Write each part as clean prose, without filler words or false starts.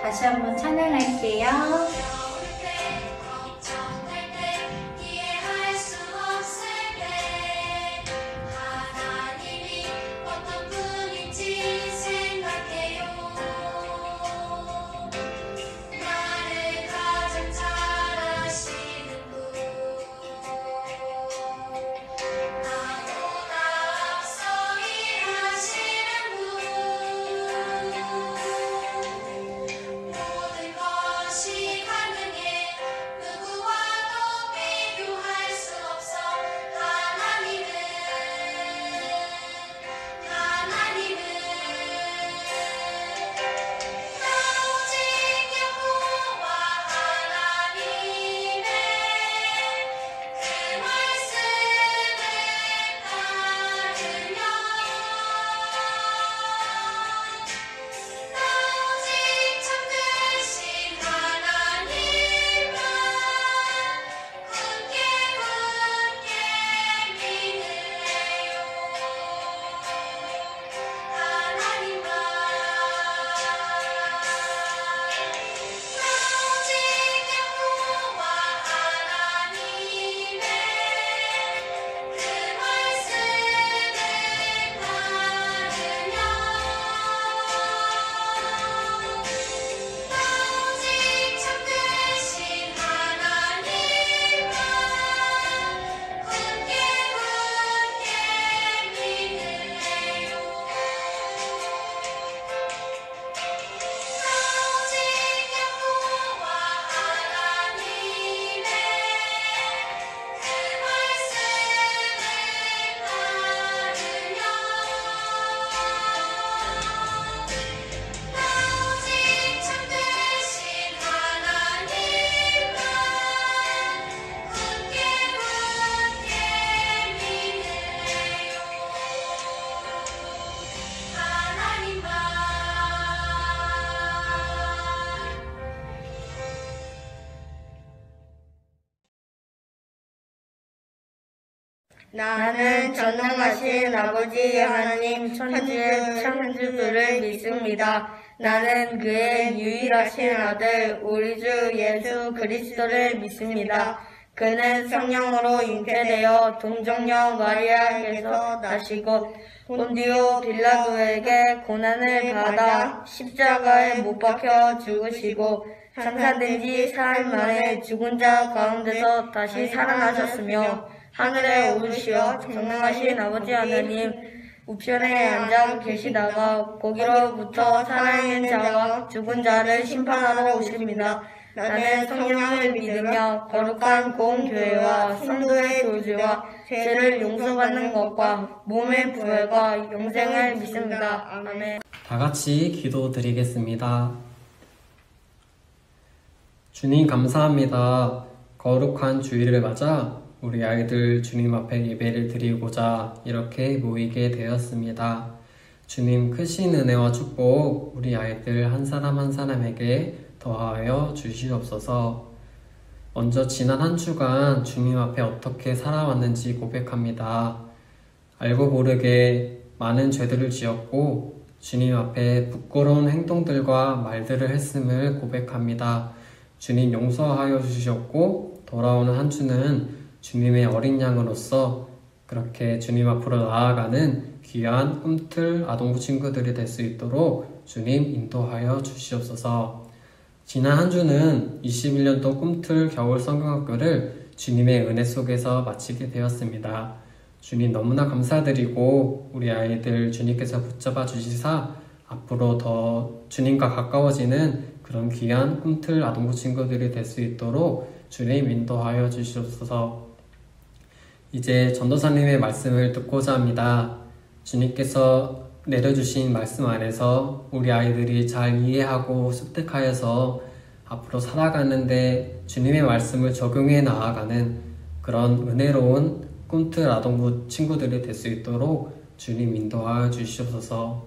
다시 한번 찬양할게요. 나는 전능하신 아버지 하나님 천지의 창조주를 믿습니다. 나는 그의 유일하신 아들 우리 주 예수 그리스도를 믿습니다. 그는 성령으로 잉태되어 동정녀 마리아에게서 나시고 본디오 빌라도에게 고난을 받아 십자가에 못 박혀 죽으시고 장사된 지 사흘 만에 죽은 자 가운데서 다시 살아나셨으며 하늘에 오르시어 전능하신 아버지 하나님 우편에 앉아 계시다가 거기로부터 살아있는 자와 죽은 자를 심판하러 오십니다. 나는 성령을 믿으며 거룩한 공교회와 성도의 교제와 죄를 용서받는 것과 몸의 부활과 영생을 믿습니다. 아멘. 다 같이 기도드리겠습니다. 주님 감사합니다. 거룩한 주일을 맞아 우리 아이들 주님 앞에 예배를 드리고자 이렇게 모이게 되었습니다. 주님 크신 은혜와 축복 우리 아이들 한 사람 한 사람에게 더하여 주시옵소서. 먼저 지난 한 주간 주님 앞에 어떻게 살아왔는지 고백합니다. 알고 모르게 많은 죄들을 지었고 주님 앞에 부끄러운 행동들과 말들을 했음을 고백합니다. 주님 용서하여 주셨고 돌아오는 한 주는 주님의 어린 양으로서 그렇게 주님 앞으로 나아가는 귀한 꿈틀 아동부 친구들이 될 수 있도록 주님 인도하여 주시옵소서. 지난 한 주는 21년도 꿈틀 겨울 성경학교를 주님의 은혜 속에서 마치게 되었습니다. 주님 너무나 감사드리고 우리 아이들 주님께서 붙잡아 주시사 앞으로 더 주님과 가까워지는 그런 귀한 꿈틀 아동부 친구들이 될 수 있도록 주님 인도하여 주시옵소서. 이제 전도사님의 말씀을 듣고자 합니다. 주님께서 내려주신 말씀 안에서 우리 아이들이 잘 이해하고 습득하여서 앞으로 살아가는데 주님의 말씀을 적용해 나아가는 그런 은혜로운 꿈틀 아동부 친구들이 될 수 있도록 주님 인도하여 주시옵소서.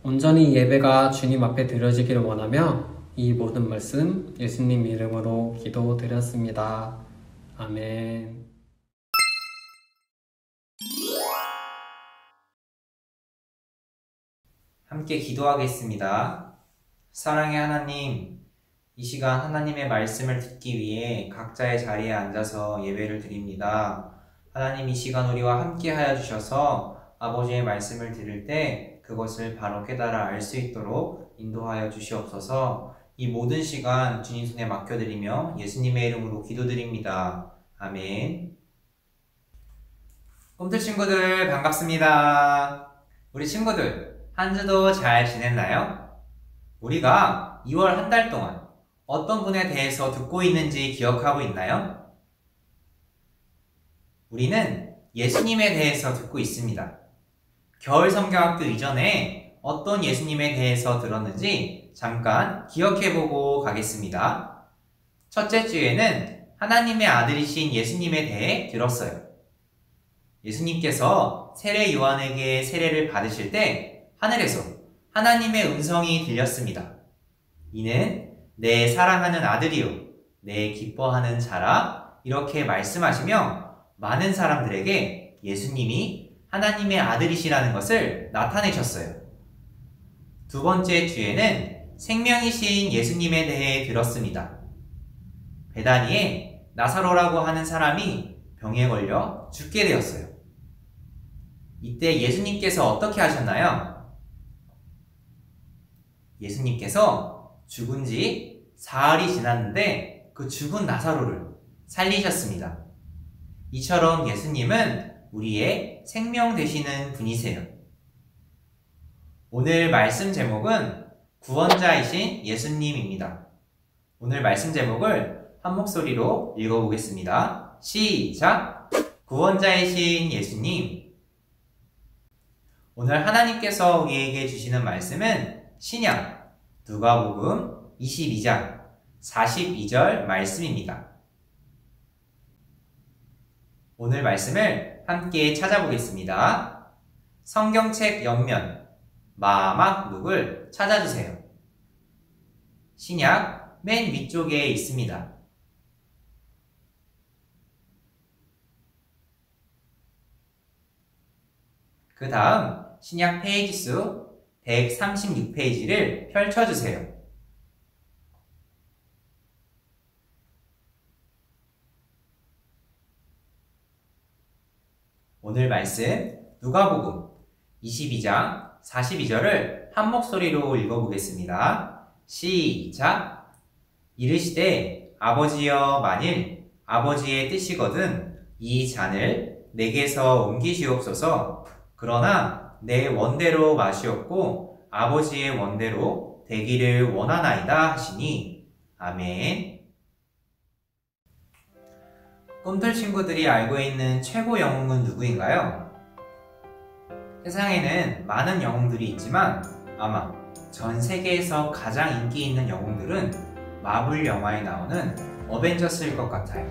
온전히 예배가 주님 앞에 드려지기를 원하며 이 모든 말씀 예수님 이름으로 기도드렸습니다. 아멘. 함께 기도하겠습니다. 사랑의 하나님, 이 시간 하나님의 말씀을 듣기 위해 각자의 자리에 앉아서 예배를 드립니다. 하나님, 이 시간 우리와 함께 하여 주셔서 아버지의 말씀을 들을 때 그것을 바로 깨달아 알 수 있도록 인도하여 주시옵소서. 이 모든 시간 주님 손에 맡겨드리며 예수님의 이름으로 기도드립니다. 아멘. 꿈틀 친구들 반갑습니다. 우리 친구들 한 주도 잘 지냈나요? 우리가 2월 한 달 동안 어떤 분에 대해서 듣고 있는지 기억하고 있나요? 우리는 예수님에 대해서 듣고 있습니다. 겨울 성경학교 이전에 어떤 예수님에 대해서 들었는지 잠깐 기억해보고 가겠습니다. 첫째 주에는 하나님의 아들이신 예수님에 대해 들었어요. 예수님께서 세례 요한에게 세례를 받으실 때 하늘에서 하나님의 음성이 들렸습니다. 이는 내 사랑하는 아들이요, 내 기뻐하는 자라, 이렇게 말씀하시며 많은 사람들에게 예수님이 하나님의 아들이시라는 것을 나타내셨어요. 두 번째 주에는 생명이신 예수님에 대해 들었습니다. 베다니에 나사로라고 하는 사람이 병에 걸려 죽게 되었어요. 이때 예수님께서 어떻게 하셨나요? 예수님께서 죽은 지 사흘이 지났는데 그 죽은 나사로를 살리셨습니다. 이처럼 예수님은 우리의 생명 되시는 분이세요. 오늘 말씀 제목은 구원자이신 예수님입니다. 오늘 말씀 제목을 한 목소리로 읽어보겠습니다. 시작! 구원자이신 예수님. 오늘 하나님께서 우리에게 주시는 말씀은 신약 누가복음 22장 42절 말씀입니다. 오늘 말씀을 함께 찾아보겠습니다. 성경책 옆면 마막룩을 찾아주세요. 신약 맨 위쪽에 있습니다. 그 다음 신약 페이지 수 136페이지를 펼쳐주세요. 오늘 말씀 누가복음 22장 42절을 한 목소리로 읽어보겠습니다. 시작! 이르시되 아버지여 만일 아버지의 뜻이거든 이 잔을 내게서 옮기시옵소서. 그러나 내 원대로 마시옵고 아버지의 원대로 되기를 원하나이다 하시니. 아멘. 꿈틀 친구들이 알고 있는 최고 영웅은 누구인가요? 세상에는 많은 영웅들이 있지만 아마 전 세계에서 가장 인기 있는 영웅들은 마블 영화에 나오는 어벤져스일 것 같아요.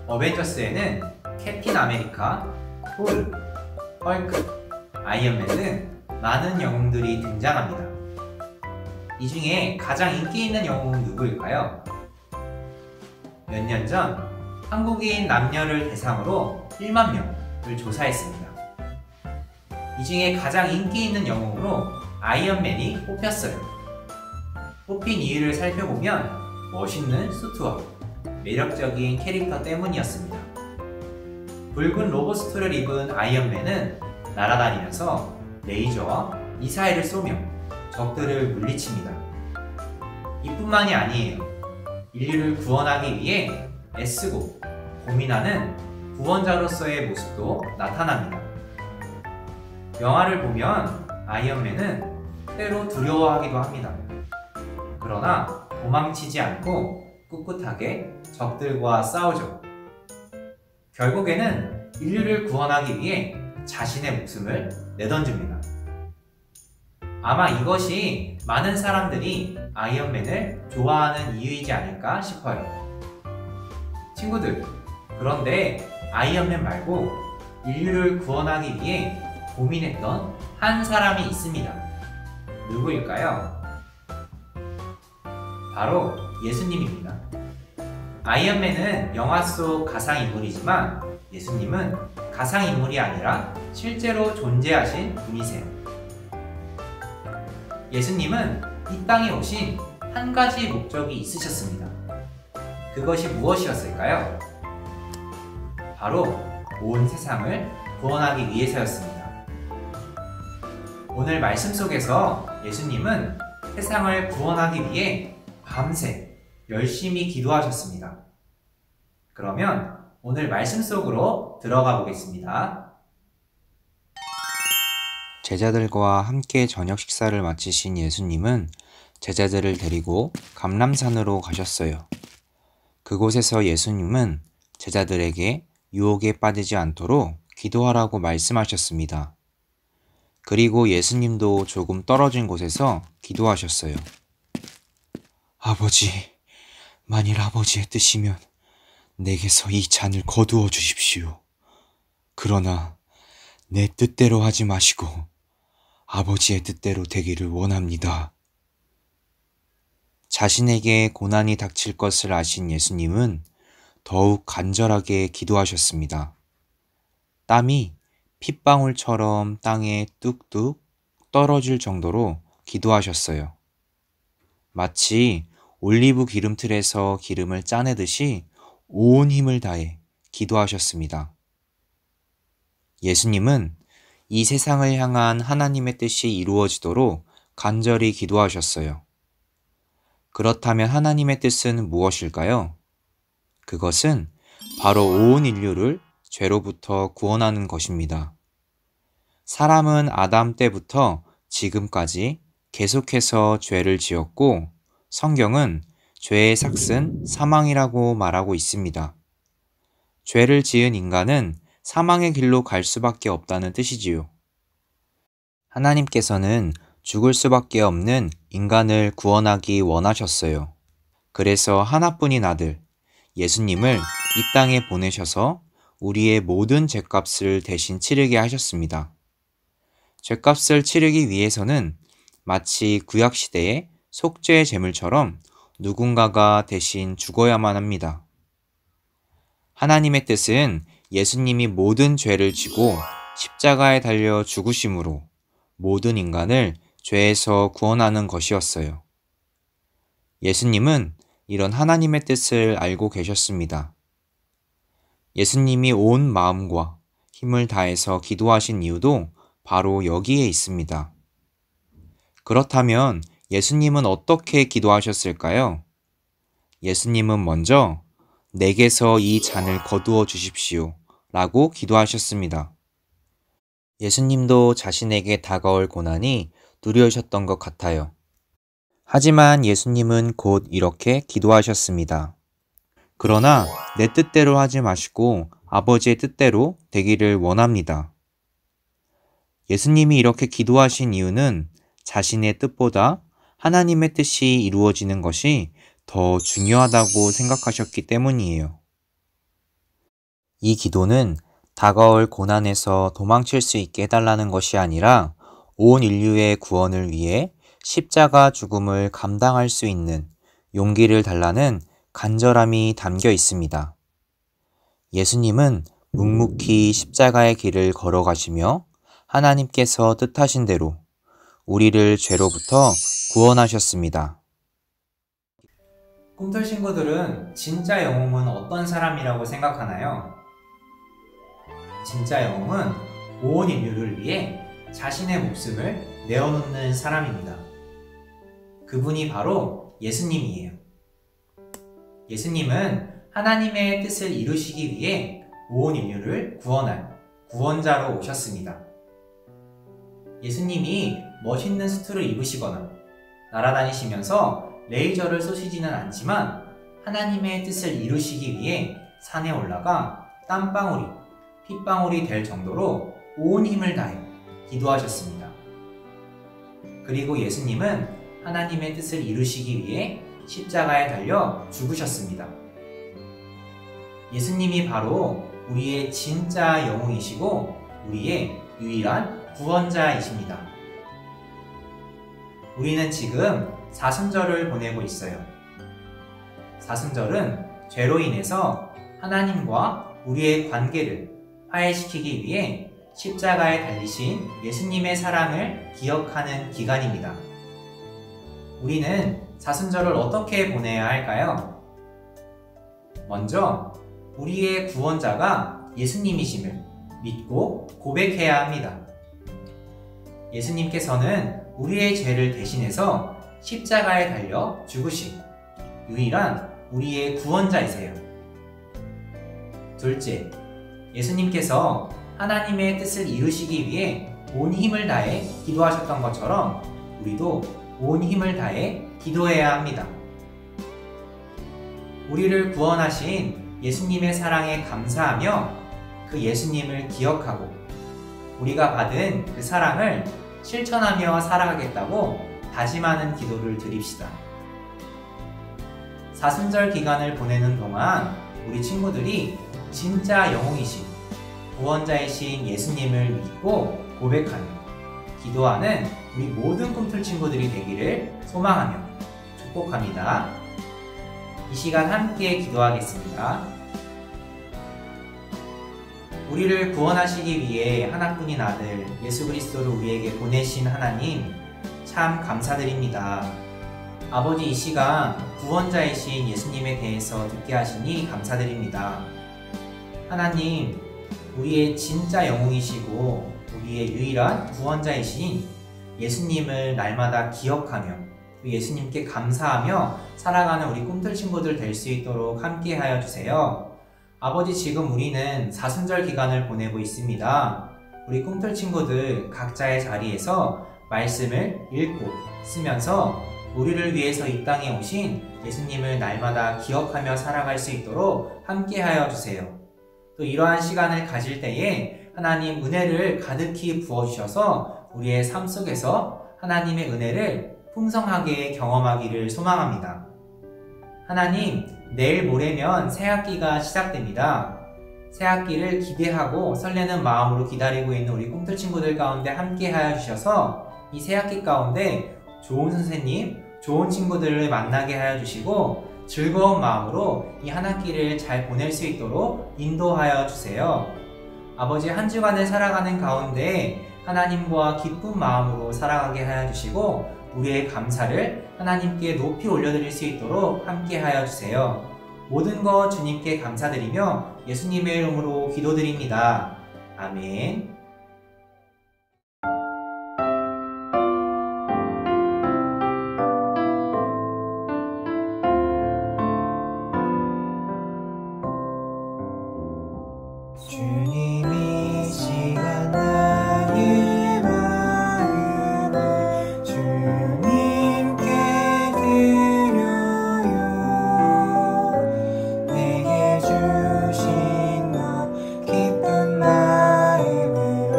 어벤져스에는 캡틴 아메리카, 톨, 헐크, 아이언맨 등 많은 영웅들이 등장합니다. 이 중에 가장 인기 있는 영웅은 누구일까요? 몇 년 전 한국인 남녀를 대상으로 1만 명을 조사했습니다. 이 중에 가장 인기 있는 영웅으로 아이언맨이 뽑혔어요. 뽑힌 이유를 살펴보면 멋있는 수트와 매력적인 캐릭터 때문이었습니다. 붉은 로봇 수트를 입은 아이언맨은 날아다니면서 레이저와 미사일을 쏘며 적들을 물리칩니다. 이뿐만이 아니에요. 인류를 구원하기 위해 애쓰고 고민하는 구원자로서의 모습도 나타납니다. 영화를 보면 아이언맨은 때로 두려워하기도 합니다. 그러나 도망치지 않고 꿋꿋하게 적들과 싸우죠. 결국에는 인류를 구원하기 위해 자신의 목숨을 내던집니다. 아마 이것이 많은 사람들이 아이언맨을 좋아하는 이유이지 않을까 싶어요. 친구들, 그런데 아이언맨 말고 인류를 구원하기 위해 고민했던 한 사람이 있습니다. 누구일까요? 바로 예수님입니다. 아이언맨은 영화 속 가상인물이지만 예수님은 가상인물이 아니라 실제로 존재하신 분이세요. 예수님은 이 땅에 오신 한 가지 목적이 있으셨습니다. 그것이 무엇이었을까요? 바로 온 세상을 구원하기 위해서였습니다. 오늘 말씀 속에서 예수님은 세상을 구원하기 위해 밤새 열심히 기도하셨습니다. 그러면 오늘 말씀 속으로 들어가 보겠습니다. 제자들과 함께 저녁 식사를 마치신 예수님은 제자들을 데리고 감람산으로 가셨어요. 그곳에서 예수님은 제자들에게 유혹에 빠지지 않도록 기도하라고 말씀하셨습니다. 그리고 예수님도 조금 떨어진 곳에서 기도하셨어요. 아버지, 만일 아버지의 뜻이면 내게서 이 잔을 거두어 주십시오. 그러나 내 뜻대로 하지 마시고 아버지의 뜻대로 되기를 원합니다. 자신에게 고난이 닥칠 것을 아신 예수님은 더욱 간절하게 기도하셨습니다. 땀이 핏방울처럼 땅에 뚝뚝 떨어질 정도로 기도하셨어요. 마치 올리브 기름틀에서 기름을 짜내듯이 온 힘을 다해 기도하셨습니다. 예수님은 이 세상을 향한 하나님의 뜻이 이루어지도록 간절히 기도하셨어요. 그렇다면 하나님의 뜻은 무엇일까요? 그것은 바로 온 인류를 죄로부터 구원하는 것입니다. 사람은 아담 때부터 지금까지 계속해서 죄를 지었고 성경은 죄의 삭은 사망이라고 말하고 있습니다. 죄를 지은 인간은 사망의 길로 갈 수밖에 없다는 뜻이지요. 하나님께서는 죽을 수밖에 없는 인간을 구원하기 원하셨어요. 그래서 하나뿐인 아들, 예수님을 이 땅에 보내셔서 우리의 모든 죄값을 대신 치르게 하셨습니다. 죄값을 치르기 위해서는 마치 구약시대의 속죄 제물처럼 누군가가 대신 죽어야만 합니다. 하나님의 뜻은 예수님이 모든 죄를 지고 십자가에 달려 죽으심으로 모든 인간을 죄에서 구원하는 것이었어요. 예수님은 이런 하나님의 뜻을 알고 계셨습니다. 예수님이 온 마음과 힘을 다해서 기도하신 이유도 바로 여기에 있습니다. 그렇다면 예수님은 어떻게 기도하셨을까요? 예수님은 먼저 내게서 이 잔을 거두어 주십시오 라고 기도하셨습니다. 예수님도 자신에게 다가올 고난이 두려우셨던 것 같아요. 하지만 예수님은 곧 이렇게 기도하셨습니다. 그러나 내 뜻대로 하지 마시고 아버지의 뜻대로 되기를 원합니다. 예수님이 이렇게 기도하신 이유는 자신의 뜻보다 하나님의 뜻이 이루어지는 것이 더 중요하다고 생각하셨기 때문이에요. 이 기도는 다가올 고난에서 도망칠 수 있게 해달라는 것이 아니라 온 인류의 구원을 위해 십자가 죽음을 감당할 수 있는 용기를 달라는 간절함이 담겨 있습니다. 예수님은 묵묵히 십자가의 길을 걸어가시며 하나님께서 뜻하신 대로 우리를 죄로부터 구원하셨습니다. 꿈틀 친구들은 진짜 영웅은 어떤 사람이라고 생각하나요? 진짜 영웅은 온 인류를 위해 자신의 목숨을 내어놓는 사람입니다. 그분이 바로 예수님이에요. 예수님은 하나님의 뜻을 이루시기 위해 온 인류를 구원할 구원자로 오셨습니다. 예수님이 멋있는 수트를 입으시거나 날아다니시면서 레이저를 쏘시지는 않지만 하나님의 뜻을 이루시기 위해 산에 올라가 땀방울이 핏방울이 될 정도로 온 힘을 다해 기도하셨습니다. 그리고 예수님은 하나님의 뜻을 이루시기 위해 십자가에 달려 죽으셨습니다. 예수님이 바로 우리의 진짜 영웅이시고 우리의 유일한 구원자이십니다. 우리는 지금 사순절을 보내고 있어요. 사순절은 죄로 인해서 하나님과 우리의 관계를 화해시키기 위해 십자가에 달리신 예수님의 사랑을 기억하는 기간입니다. 우리는 사순절을 어떻게 보내야 할까요? 먼저 우리의 구원자가 예수님이심을 믿고 고백해야 합니다. 예수님께서는 우리의 죄를 대신해서 십자가에 달려 죽으신 유일한 우리의 구원자이세요. 둘째, 예수님께서 하나님의 뜻을 이루시기 위해 온 힘을 다해 기도하셨던 것처럼 우리도 온 힘을 다해 기도해야 합니다. 우리를 구원하신 예수님의 사랑에 감사하며 그 예수님을 기억하고 우리가 받은 그 사랑을 실천하며 살아가겠다고 다짐하는 기도를 드립시다. 사순절 기간을 보내는 동안 우리 친구들이 진짜 영웅이신 구원자이신 예수님을 믿고 고백하며 기도하는 우리 모든 꿈틀 친구들이 되기를 소망하며 축복합니다. 이 시간 함께 기도하겠습니다. 우리를 구원하시기 위해 하나뿐인 아들 예수 그리스도를 우리에게 보내신 하나님 참 감사드립니다. 아버지, 이 시간 구원자이신 예수님에 대해서 듣게 하시니 감사드립니다. 하나님, 우리의 진짜 영웅이시고 우리의 유일한 구원자이신 예수님을 날마다 기억하며 그 예수님께 감사하며 살아가는 우리 꿈틀 친구들 될 수 있도록 함께 하여 주세요. 아버지, 지금 우리는 사순절 기간을 보내고 있습니다. 우리 꿈틀 친구들 각자의 자리에서 말씀을 읽고 쓰면서 우리를 위해서 이 땅에 오신 예수님을 날마다 기억하며 살아갈 수 있도록 함께 하여 주세요. 또 이러한 시간을 가질 때에 하나님 은혜를 가득히 부어주셔서 우리의 삶 속에서 하나님의 은혜를 풍성하게 경험하기를 소망합니다. 하나님, 내일 모레면 새학기가 시작됩니다. 새학기를 기대하고 설레는 마음으로 기다리고 있는 우리 꿈틀 친구들 가운데 함께 하여 주셔서 이 새학기 가운데 좋은 선생님, 좋은 친구들을 만나게 하여 주시고 즐거운 마음으로 이 한 학기를 잘 보낼 수 있도록 인도하여 주세요. 아버지, 한 주간을 살아가는 가운데 하나님과 기쁜 마음으로 살아가게 하여 주시고 우리의 감사를 하나님께 높이 올려드릴 수 있도록 함께 하여 주세요. 모든 것 주님께 감사드리며 예수님의 이름으로 기도드립니다. 아멘. 주님이 시간 나의 마음을 주님께 드려요. 내게 주신 것 기쁜 마음으로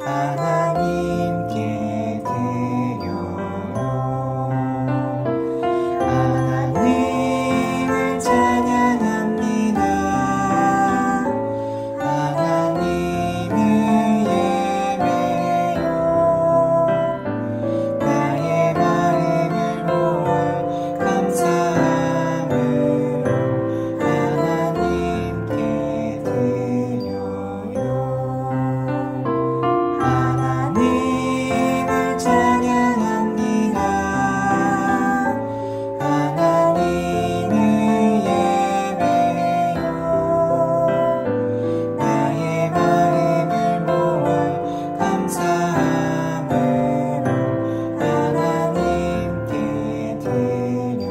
하나님께 드려요. 하나님을 찬양합니다. 하나님을 예배요. 나의 마음을 모아 감사함으로 하나님께 드려요. 하나님을 찬양합니다. 하나님을 예배요. 나의 마음을 모아 감사함으로 하나님께 드려요.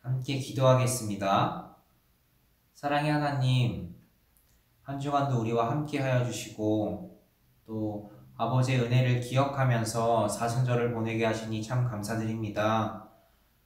함께 기도하겠습니다. 사랑의 하나님, 한 주간도 우리와 함께 하여 주시고 또 아버지의 은혜를 기억하면서 사순절을 보내게 하시니 참 감사드립니다.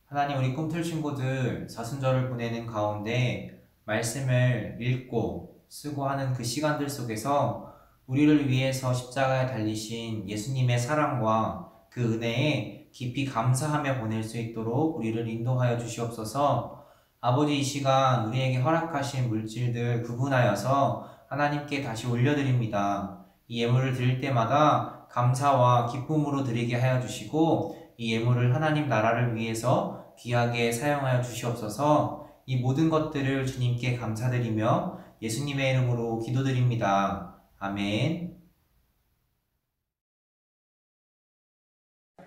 하나님, 우리 꿈틀 친구들 사순절을 보내는 가운데 말씀을 읽고 쓰고 하는 그 시간들 속에서 우리를 위해서 십자가에 달리신 예수님의 사랑과 그 은혜에 깊이 감사하며 보낼 수 있도록 우리를 인도하여 주시옵소서. 아버지, 이 시간 우리에게 허락하신 물질들 구분하여서 하나님께 다시 올려드립니다. 이 예물을 드릴 때마다 감사와 기쁨으로 드리게 하여 주시고 이 예물을 하나님 나라를 위해서 귀하게 사용하여 주시옵소서. 이 모든 것들을 주님께 감사드리며 예수님의 이름으로 기도드립니다. 아멘.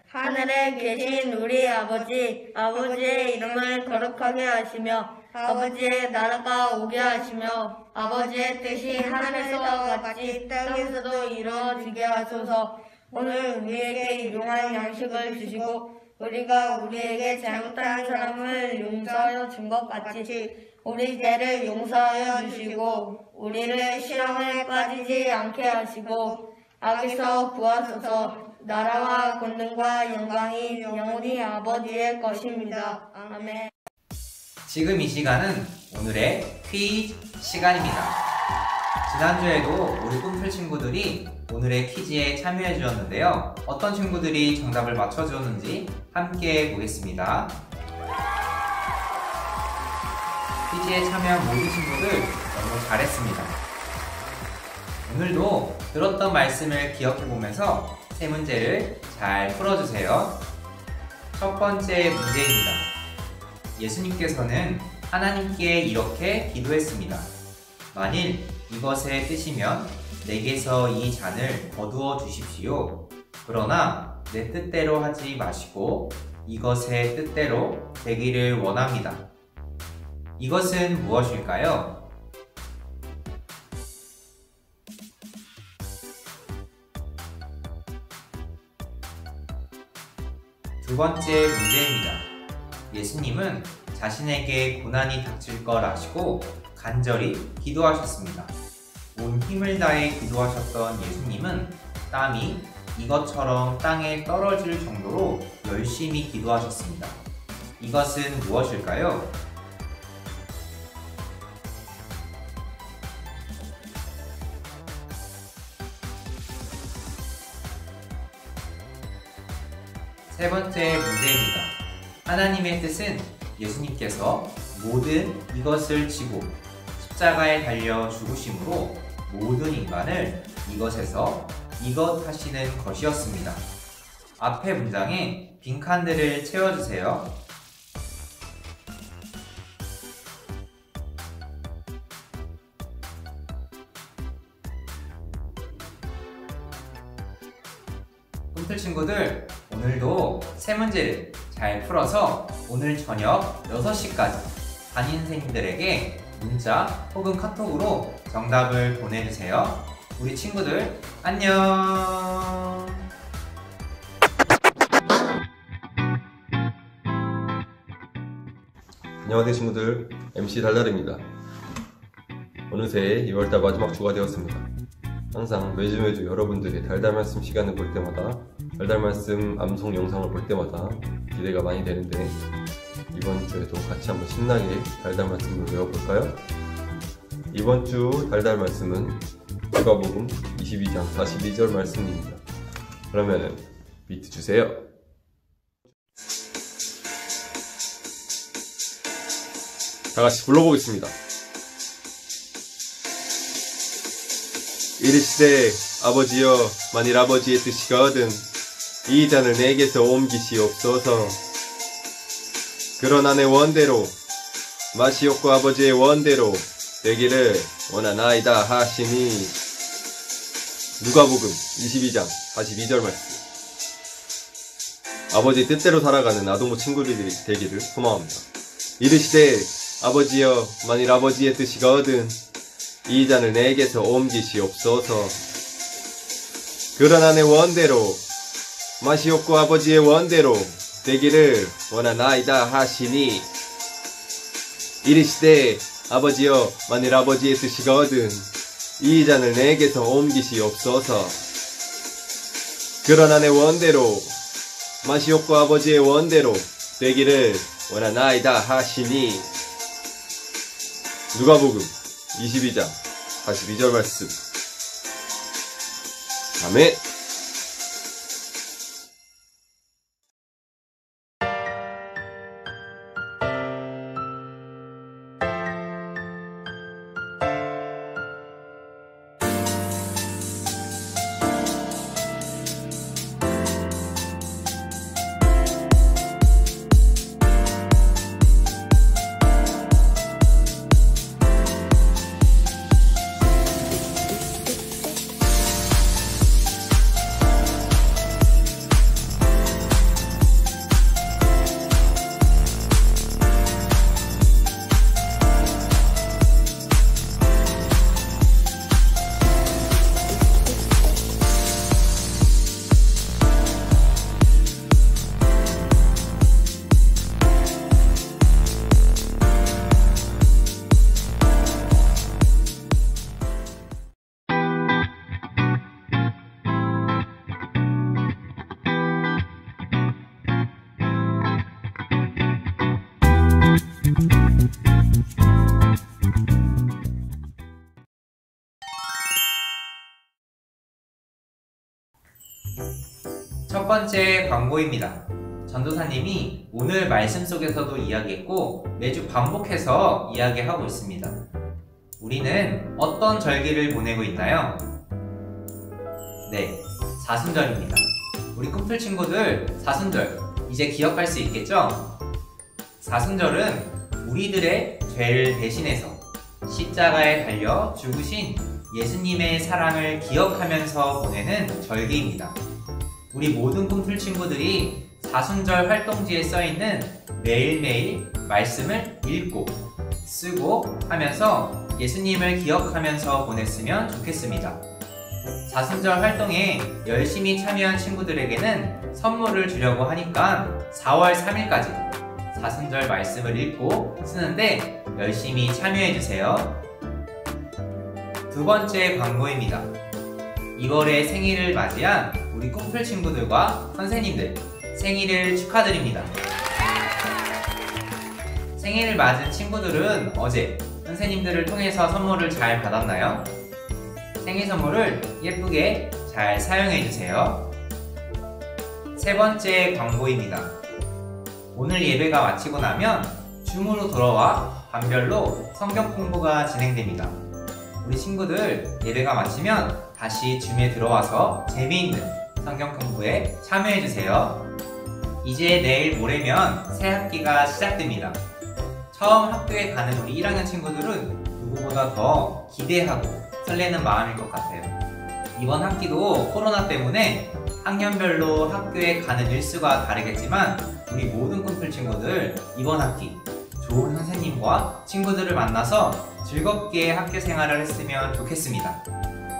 하늘에 계신 우리 아버지, 아버지의 이름을 거룩하게 하시며 아버지의 나라가 오게 하시며 아버지의 뜻이 하늘에서와 같이 땅에서도 이루어지게 하소서. 오늘 우리에게 일용할 양식을 주시고 우리가 우리에게 잘못한 사람을 용서하여 준 것 같이 우리 죄를 용서하여 주시고 우리를 시험에 빠지지 않게 하시고 악에서 구하소서. 나라와 권능과 영광이 영원히 아버지의 것입니다. 아멘. 지금 이 시간은 오늘의 퀴즈 시간입니다. 지난주에도 우리 꿈틀 친구들이 오늘의 퀴즈에 참여해 주었는데요. 어떤 친구들이 정답을 맞춰 주었는지 함께 보겠습니다. 퀴즈에 참여한 모든 친구들 너무 잘했습니다. 오늘도 들었던 말씀을 기억해 보면서 세 문제를 잘 풀어주세요. 첫 번째 문제입니다. 예수님께서는 하나님께 이렇게 기도했습니다. 만일 이것의 뜻이면 내게서 이 잔을 거두어 주십시오. 그러나 내 뜻대로 하지 마시고 이것의 뜻대로 되기를 원합니다. 이것은 무엇일까요? 두 번째 문제입니다. 예수님은 자신에게 고난이 닥칠 걸 아시고 간절히 기도하셨습니다. 온 힘을 다해 기도하셨던 예수님은 땀이 이것처럼 땅에 떨어질 정도로 열심히 기도하셨습니다. 이것은 무엇일까요? 세 번째 문제입니다. 하나님의 뜻은 예수님께서 모든 이것을 지고 십자가에 달려 죽으심으로 모든 인간을 이것에서 이것 하시는 것이었습니다. 앞에 문장에 빈칸들을 채워주세요. 꿈틀 친구들, 오늘도 세 문제를 잘 풀어서 오늘 저녁 6시까지 담임 선생님들에게 문자 혹은 카톡으로 정답을 보내주세요. 우리 친구들 안녕. 안녕하세요 친구들, MC 달달입니다. 어느새 2월달 마지막 주가 되었습니다. 항상 매주 여러분들의 달달 말씀 시간을 볼 때마다 달달 말씀 암송 영상을 볼 때마다 기대가 많이 되는데 이번 주에도 같이 한번 신나게 달달 말씀을 외워볼까요? 이번 주 달달 말씀은 누가복음 22장 42절 말씀입니다. 그러면은 비트 주세요. 다 같이 불러보겠습니다. 이르시되 아버지여, 만일 아버지의 뜻이거든 이 잔을 내게서 옮기시옵소서. 그러나 내 원대로 마시옵고 아버지의 원대로 되기를 원하나이다 하시니. 누가복음 22장 42절 말씀. 아버지의 뜻대로 살아가는 아동부 친구들이 되기를 소망합니다. 이르시되 아버지여, 만일 아버지의 뜻이거든 이 잔을 내게서 옮기시옵소서. 그러나 내 원대로 마시옵고 아버지의 원대로 되기를 원하나이다 하시니. 이르시되 아버지여, 만일 아버지의 뜻이거든 이 잔을 내게서 옮기시옵소서. 그러나 내 원대로 마시옵고 아버지의 원대로 되기를 원하나이다 하시니. 누가복음 22장 42절 말씀. 아멘. 번째 광고입니다. 전도사님이 오늘 말씀 속에서도 이야기했고 매주 반복해서 이야기하고 있습니다. 우리는 어떤 절기를 보내고 있나요? 네, 사순절입니다. 우리 꿈틀 친구들 사순절 이제 기억할 수 있겠죠? 사순절은 우리들의 죄를 대신해서 십자가에 달려 죽으신 예수님의 사랑을 기억하면서 보내는 절기입니다. 우리 모든 꿈틀 친구들이 사순절 활동지에 써있는 매일매일 말씀을 읽고 쓰고 하면서 예수님을 기억하면서 보냈으면 좋겠습니다. 사순절 활동에 열심히 참여한 친구들에게는 선물을 주려고 하니까 4월 3일까지 사순절 말씀을 읽고 쓰는데 열심히 참여해주세요. 두 번째 광고입니다. 2월에 생일을 맞이한 우리 꿈틀 친구들과 선생님들 생일을 축하드립니다. 생일을 맞은 친구들은 어제 선생님들을 통해서 선물을 잘 받았나요? 생일 선물을 예쁘게 잘 사용해주세요. 세 번째 광고입니다. 오늘 예배가 마치고 나면 줌으로 돌아와 반별로 성경 공부가 진행됩니다. 우리 친구들 예배가 마치면 다시 줌에 들어와서 재미있는 성경 공부에 참여해주세요. 이제 내일 모레면 새 학기가 시작됩니다. 처음 학교에 가는 우리 1학년 친구들은 누구보다 더 기대하고 설레는 마음일 것 같아요. 이번 학기도 코로나 때문에 학년별로 학교에 가는 일수가 다르겠지만 우리 모든 꿈틀 친구들 이번 학기 좋은 선생님과 친구들을 만나서 즐겁게 학교 생활을 했으면 좋겠습니다.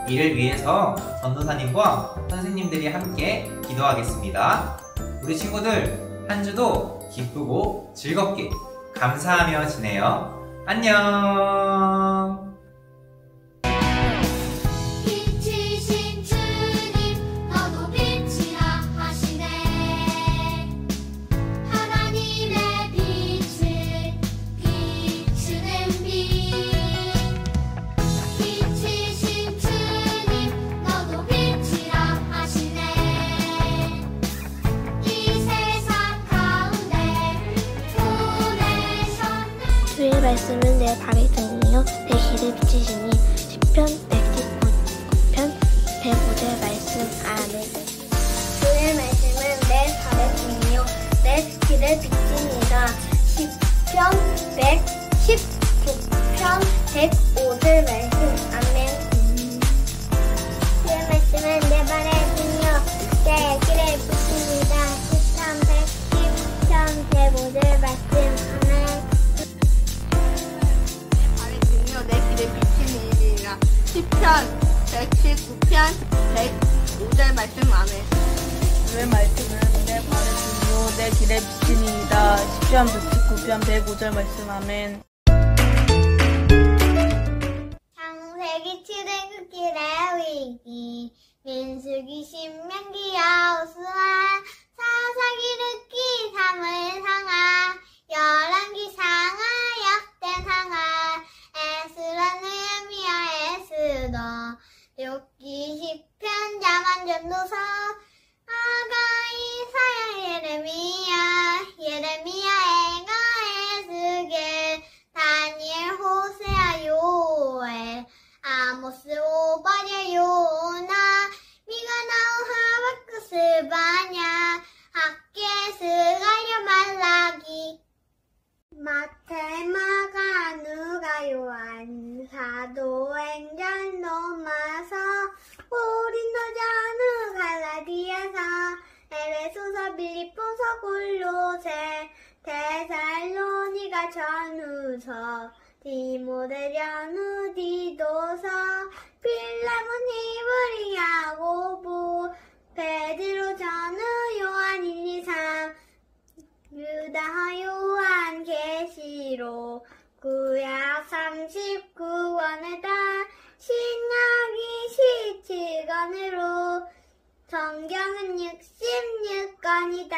이를 위해서 전도사님과 선생님들이 함께 기도하겠습니다. 우리 친구들 한 주도 기쁘고 즐겁게 감사하며 지내요. 안녕. 빛이신 주님 너도 빛이라 하시네. 하나님의 빛을 비추는 빛. 빛이신 주님 너도 빛이라 하시네. 이 세상 가운데 보내셨네. 주의 말씀은 내 발의 등이요 내 길을 비추시니. 시편 119편 105절 말씀. 아멘. 주의 말씀은 내 발의 등이요 내 길을 비추니라. 시편 119편 105절 말씀. 아멘. 주의 말씀은 내 발의 등이요 내 길을 비추니라. 시편 110편 105절 말씀. 아멘. 발의 등이요 내 길을 비추는 일이라. 시편 119편 105절 말씀. 아멘. 주의 말씀은 내 발의 등이요 내 길에 비치니이다. 시편 119편 105절 말씀. 아멘. 창세기 7대 레위기 민수기 신명기 여호수아 사사기 르기 사무엘상하 열왕기 상하 역대상하 에스라 느헤미야 에스더 욥기 시편 자만 전도서 아가 이사야 예레미야 애가 에스겔 다니엘 호세아 요엘 아모스 오바댜 요나 미가 나우 하박국 스바냐 학계 스가랴 말라기 마태 마가 누가 요한 사도행전 로마서 고린도 전후 갈라디아서 에베소서 빌립보서 골로새 데살로니가 전후서 디모데 전후 디도서 빌라몬 히브리 야고보 베드로 전후 요한 1, 2, 3 유다 요한 계시록 구약 39권에다 신약이 17권으로 성경은 66권이다.